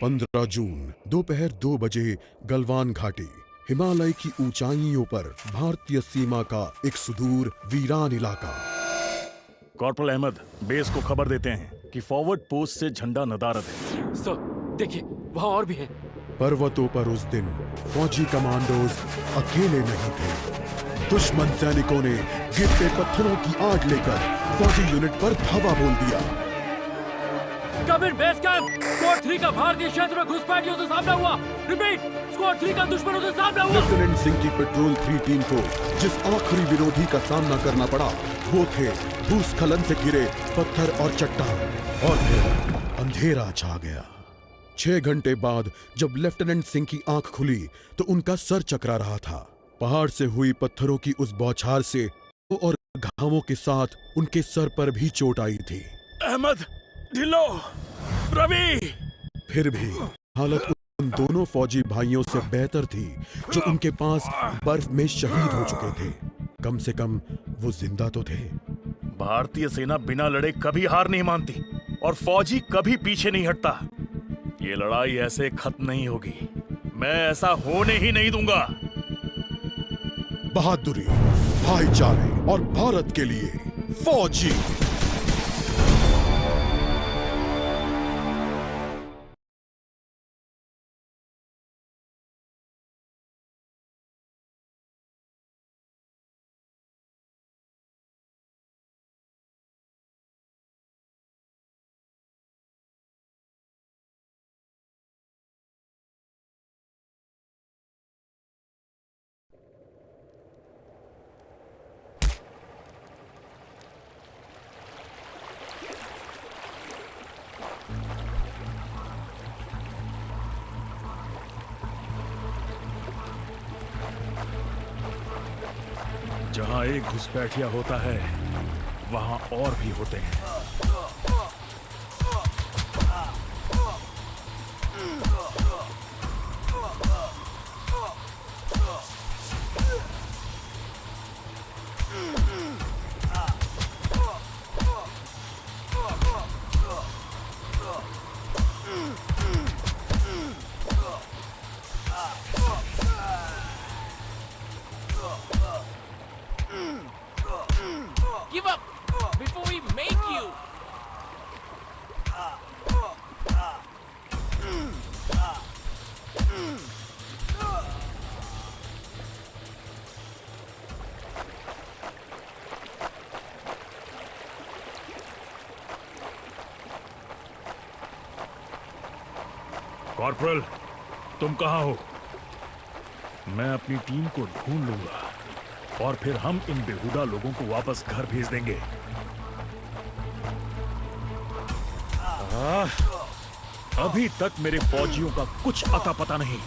15 जून दोपहर 2 बजे गलवान घाटी, हिमालय की ऊंचाइयों पर भारतीय सीमा का एक सुदूर वीरान इलाका। कॉर्पोरल अहमद, बेस को खबर देते हैं कि फॉरवर्ड पोस्ट से झंडा नदारद है। सर, देखिए वहाँ और भी हैं। पर्वतों पर उस दिन फौजी कमांडोज अकेले नहीं थे। दुश्मन सैनिकों ने गिरते पत्थरों की आग लेकर फौजी यूनिट पर धावा बोल दिया। कमिंग बेस कैंप, स्क्वाड 3 का भारतीय क्षेत्र में घुसपैठियों से सामना हुआ। रिपीट, स्क्वाड 3 का दुश्मनों से सामना हुआ। लेफ्टिनेंट सिंह की पेट्रोल 3 टीम को जिस आखिरी विरोधी का सामना करना पड़ा वो थे भूस्खलन से घिरे पत्थर और चट्टान। और फिर अंधेरा छा गया। 6 घंटे बाद जब लेफ्टिनेंट सिंह की आंख खुली तो उनका सर चकरा रहा था। पहाड़ से हुई पत्थरों की उस बौछार से और घावों के साथ उनके सर पर भी चोट आई थी। अहमद, ढिल्लो, रवि। फिर भी हालत उन दोनों फौजी भाइयों से बेहतर थी जो उनके पास बर्फ में शहीद हो चुके थे। कम से कम वो जिंदा तो थे। भारतीय सेना बिना लड़े कभी हार नहीं मानती और फौजी कभी पीछे नहीं हटता। ये लड़ाई ऐसे खत्म नहीं होगी। मैं ऐसा होने ही नहीं दूंगा। बहादुरी, भाईचारे और भारत के लिए फौजी। जहां एक घुसपैठिया होता है वहां और भी होते हैं। Give up before we make you. Corporal, तुम कहां हो? मैं अपनी टीम को ढूंढ लूंगा और फिर हम इन बेहुदा लोगों को वापस घर भेज देंगे। अभी तक मेरे फौजियों का कुछ अता पता नहीं।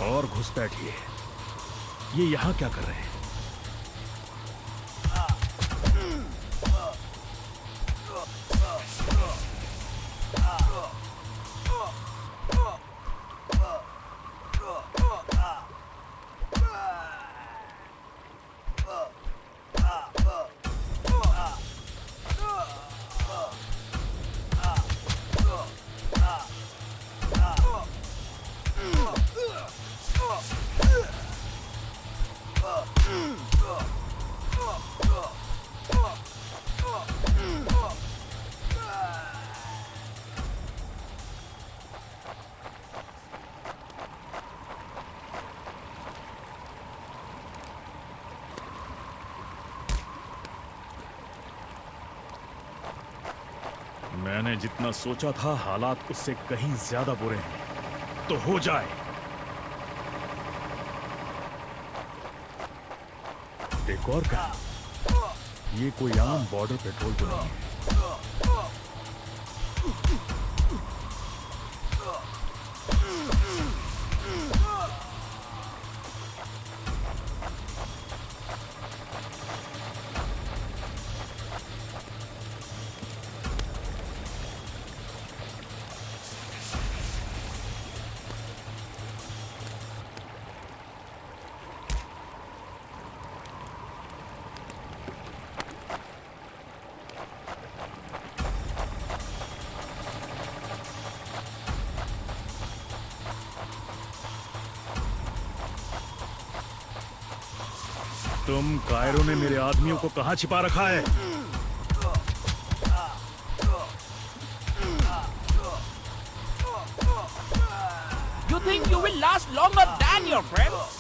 और घुसपैठिए, ये यहां क्या कर रहे हैं? मैंने जितना सोचा था हालात उससे कहीं ज्यादा बुरे हैं। तो हो जाए। एक और का, ये कोई आम बॉर्डर पेट्रोल तो नहीं है। तुम कायरो ने मेरे आदमियों को कहां छिपा रखा है? You think you will last longer than your friends?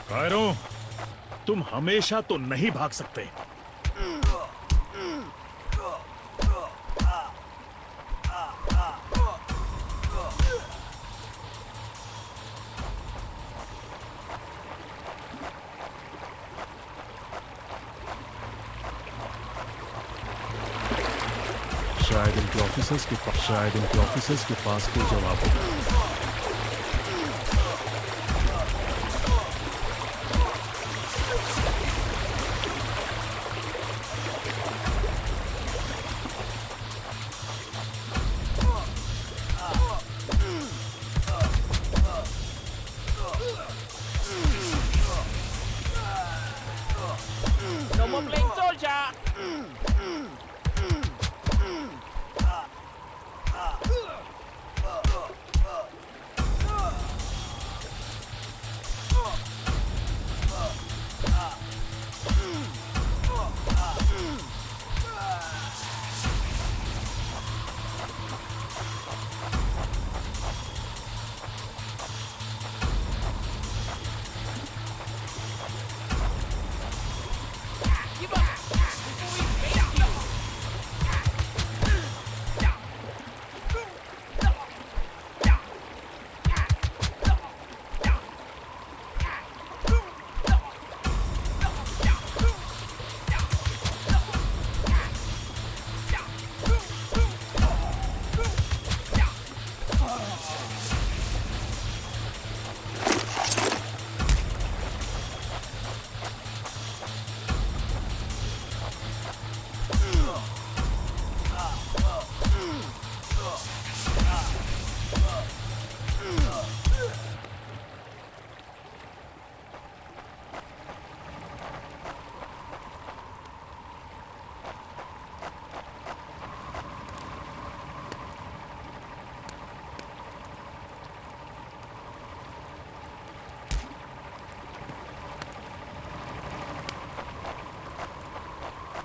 Cairo, तुम हमेशा तो नहीं भाग सकते। शायद इनके ऑफिसर्स के पास कोई जवाब होगा। No more playing soldier. Give up before we face you.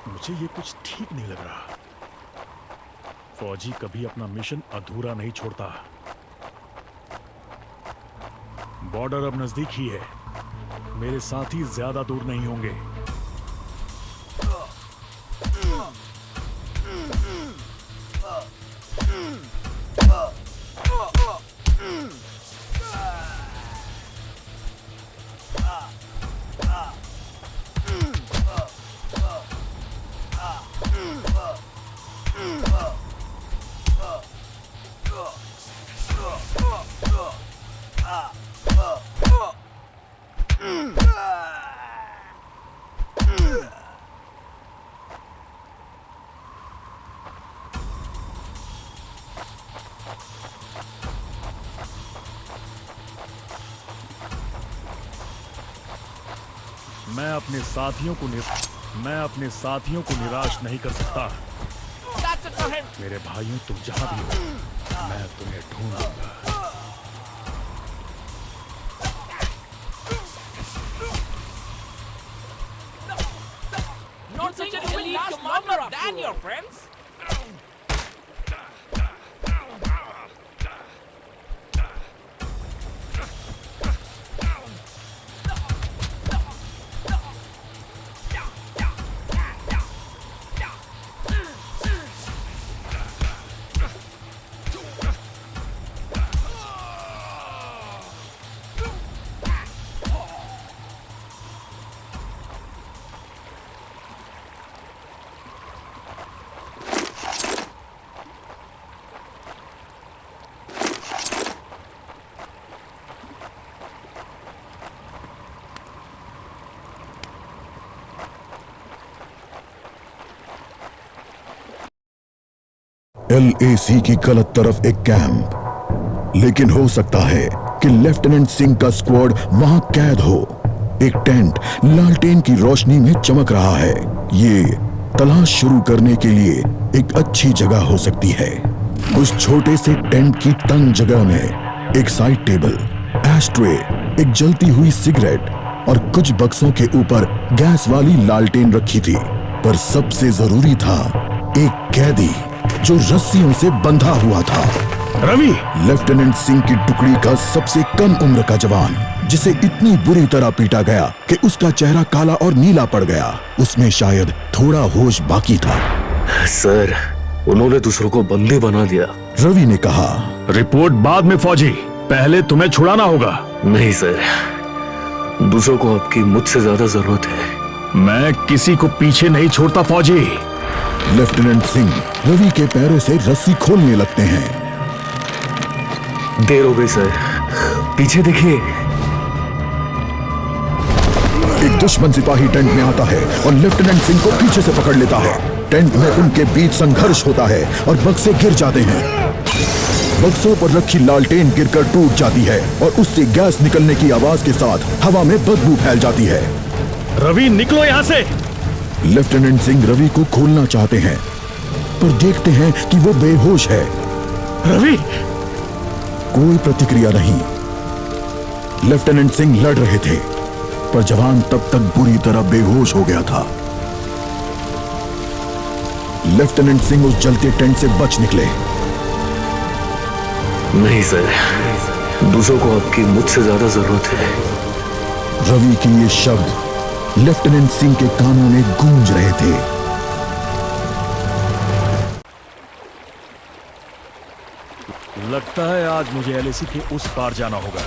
मुझे ये कुछ ठीक नहीं लग रहा। फौजी कभी अपना मिशन अधूरा नहीं छोड़ता। बॉर्डर अब नजदीक ही है। मेरे साथी ज्यादा दूर नहीं होंगे। मैं अपने साथियों को निराश नहीं कर सकता। That's it for him. मेरे भाइयों, तुम जहां भी हो, मैं तुम्हें ढूंढूंगा। Not such an elite commander than your friends. LAC की गलत तरफ एक कैंप, लेकिन हो सकता है कि लेफ्टिनेंट सिंह का स्क्वाड वहां कैद हो। एक टेंट लालटेन की रोशनी में चमक रहा है। ये तलाश शुरू करने के लिए एक अच्छी जगह हो सकती है। उस छोटे से टेंट की तंग जगह में एक साइड टेबल, एस्ट्रे, एक जलती हुई सिगरेट और कुछ बक्सों के ऊपर गैस वाली लालटेन रखी थी। पर सबसे जरूरी था एक कैदी जो रस्सियों से बंधा हुआ था। रवि! लेफ्टिनेंट सिंह की टुकड़ी का सबसे कम उम्र का जवान, जिसे इतनी बुरी तरह पीटा गया कि उसका चेहरा काला और नीला पड़ गया। उसमें शायद थोड़ा होश बाकी था। सर, उन्होंने दूसरों को बंदी बना दिया। रवि ने कहा, रिपोर्ट बाद में फौजी, पहले तुम्हें छुड़ाना होगा। नहीं सर, दूसरों को आपकी मुझसे ज्यादा जरूरत है। मैं किसी को पीछे नहीं छोड़ता फौजी। लेफ्टिनेंट सिंह रवि के पैरों से रस्सी खोलने लगते हैं। देर हो गई सर, पीछे देखिए। एक दुश्मन सिपाही टेंट में आता है और लेफ्टिनेंट सिंह को पीछे से पकड़ लेता है। टेंट में उनके बीच संघर्ष होता है और बक्से गिर जाते हैं। बक्सों पर रखी लालटेन गिरकर टूट जाती है और उससे गैस निकलने की आवाज के साथ हवा में बदबू फैल जाती है। रवि, निकलो यहाँ से! लेफ्टिनेंट सिंह रवि को खोलना चाहते हैं, पर देखते हैं कि वो बेहोश है। रवि! कोई प्रतिक्रिया नहीं। लेफ्टिनेंट सिंह लड़ रहे थे, पर जवान तब तक बुरी तरह बेहोश हो गया था। लेफ्टिनेंट सिंह उस जलते टेंट से बच निकले। नहीं सर, दूसरों को आपकी मुझसे ज्यादा जरूरत है। रवि के ये शब्द लेफ्टिनेंट सिंह के कानों में गूंज रहे थे। लगता है आज मुझे LAC के उस पार जाना होगा।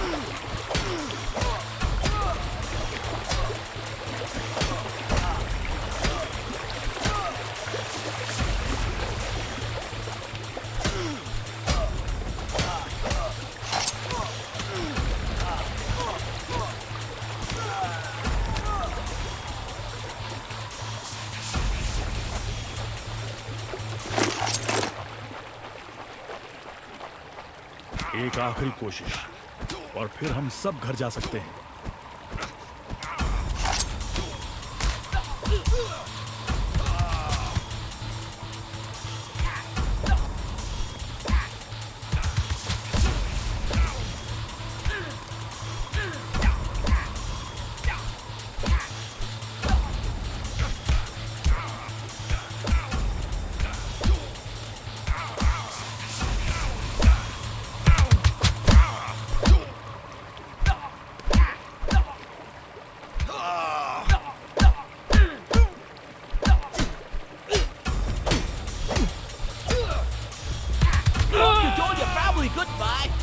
एक आखिरी कोशिश और फिर हम सब घर जा सकते हैं। You told your family goodbye.